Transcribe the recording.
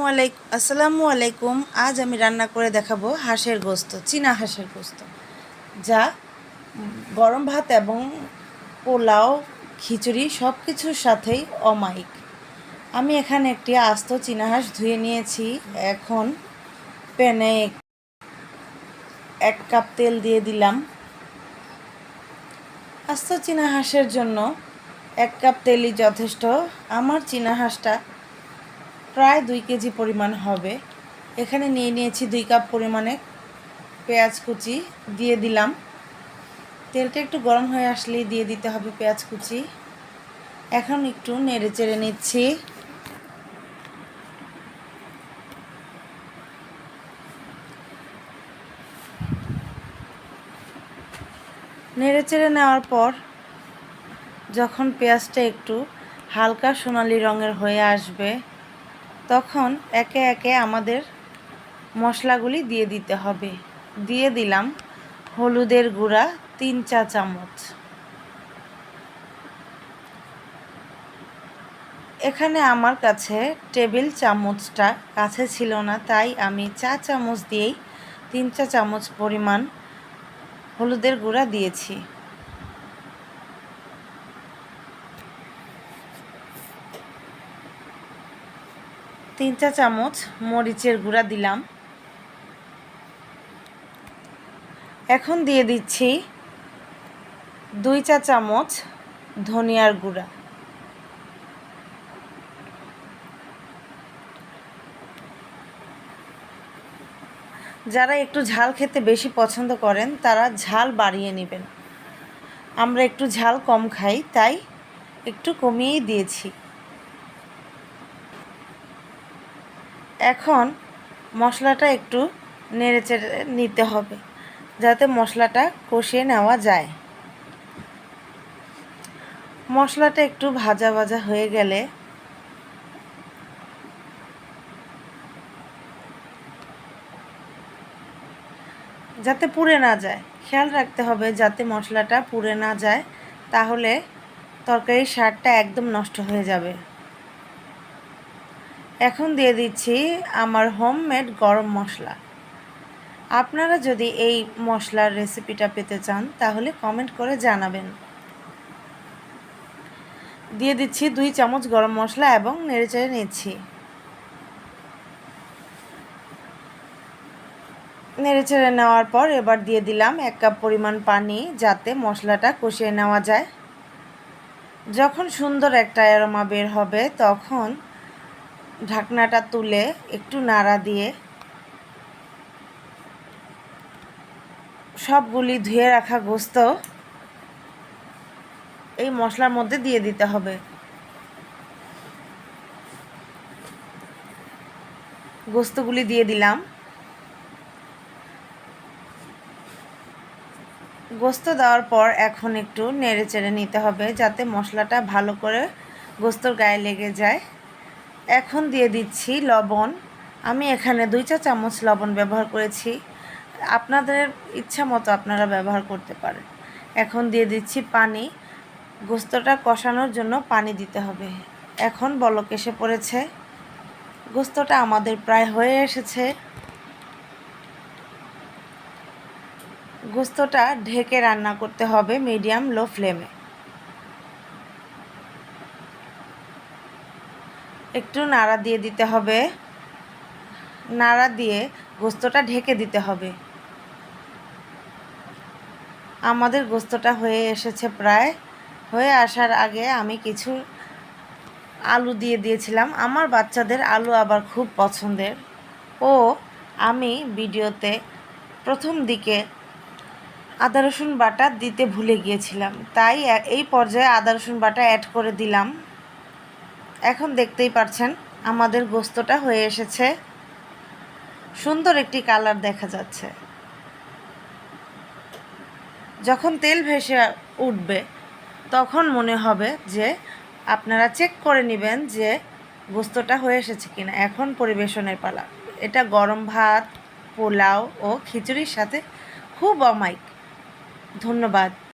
আসসালামু আলাইকুম। আজ আমি রান্না করে দেখাবো হাঁসের গোস্ত, চীনা হাঁসের গোস্ত, যা গরম ভাত এবং পোলাও, খিচুড়ি সব কিছুর সাথেই অমায়িক। আমি এখানে একটি আস্ত চীনা হাঁস ধুয়ে নিয়েছি। এখন প্যানে 1 কাপ তেল দিয়ে দিলাম। আস্ত চীনা হাঁসের জন্য 1 কাপ তেলই যথেষ্ট। আমার চীনা হাঁসটা প্রায় 2 কেজি পরিমাণ হবে। এখানে নিয়েছি 2 কাপ পরিমাণে পেঁয়াজ কুচি দিয়ে দিলাম। তেলটা একটু গরম হয়ে আসলেই দিয়ে দিতে হবে পেঁয়াজ কুচি। এখন একটু নেড়ে চেড়ে নিচ্ছি। নেড়ে চেড়ে নেওয়ার পর যখন পেঁয়াজটা একটু হালকা সোনালি রঙের হয়ে আসবে, তখন একে একে আমাদের মশলাগুলি দিয়ে দিতে হবে। দিয়ে দিলাম হলুদের গুঁড়া 3 চা চামচ। এখানে আমার কাছে টেবিল চামচটা কাছে ছিল না, তাই আমি চা চামচ দিয়েই 3 চা চামচ পরিমাণ হলুদের গুঁড়া দিয়েছি। তিন চা চামচ মরিচের গুঁড়া দিলাম। এখন দিয়ে দিচ্ছি 2 চা চামচ ধনিয়ার গুঁড়া। যারা একটু ঝাল খেতে বেশি পছন্দ করেন তারা ঝাল বাড়িয়ে নেবেন। আমরা একটু ঝাল কম খাই, তাই একটু কমিয়েই দিয়েছি। এখন মশলাটা একটু নেড়েচেড়ে নিতে হবে, যাতে মশলাটা কষিয়ে নেওয়া যায়। মশলাটা একটু ভাজা ভাজা হয়ে গেলে যাতে পুড়ে না যায়, খেয়াল রাখতে হবে যাতে মশলাটা পুড়ে না যায়, তাহলে তরকারির স্বাদটা একদম নষ্ট হয়ে যাবে। এখন দিয়ে দিচ্ছি আমার হোমমেড গরম মশলা। আপনারা যদি এই মশলার রেসিপিটা পেতে চান তাহলে কমেন্ট করে জানাবেন। দিয়ে দিচ্ছি 2 চামচ গরম মশলা এবং নেড়েচেড়ে নিচ্ছি। নেড়েচেড়ে নেওয়ার পর এবার দিয়ে দিলাম 1 কাপ পরিমাণ পানি, যাতে মশলাটা কষিয়ে নেওয়া যায়। যখন সুন্দর একটা অ্যারোমা বের হবে, তখন ঢাকনাটা তুলে একটু নাড়া দিয়ে সবগুলি ধুয়ে রাখা গোস্ত এই মশলার মধ্যে দিয়ে দিতে হবে। গোস্তগুলি দিয়ে দিলাম। গোস্ত দেওয়ার পর এখন একটু নেড়ে চেড়ে নিতে হবে, যাতে মশলাটা ভালো করে গোস্তর গায়ে লেগে যায়। এখন দিয়ে দিচ্ছি লবণ। আমি এখানে 2 চা চামচ লবণ ব্যবহার করেছি। আপনাদের ইচ্ছা মতো আপনারা ব্যবহার করতে পারেন। এখন দিয়ে দিচ্ছি পানি। গোস্তটা কষানোর জন্য পানি দিতে হবে। এখন বলক এসে পড়েছে। গোস্তটা আমাদের প্রায় হয়ে এসেছে। গোস্তটা ঢেকে রান্না করতে হবে মিডিয়াম লো ফ্লেমে। একটু নাড়া দিয়ে দিতে হবে। নাড়া দিয়ে গোস্তটা ঢেকে দিতে হবে। আমাদের গোস্তটা হয়ে এসেছে প্রায়। হয়ে আসার আগে আমি কিছু আলু দিয়ে দিয়েছিলাম। আমার বাচ্চাদের আলু আবার খুব পছন্দের। আমি ভিডিওতে প্রথম দিকে আদা রসুন বাটা দিতে ভুলে গিয়েছিলাম, তাই এই পর্যায়ে আদা রসুন বাটা অ্যাড করে দিলাম। এখন দেখতেই পাচ্ছেন আমাদের গোস্তটা হয়ে এসেছে। সুন্দর একটি কালার দেখা যাচ্ছে। যখন তেল ভেসে উঠবে, তখন মনে হবে যে আপনারা চেক করে নেবেন যে গোস্তটা হয়ে এসেছে কিনা। এখন পরিবেশনের পালা। এটা গরম ভাত, পোলাও ও খিচুড়ির সাথে খুব অমায়িক। ধন্যবাদ।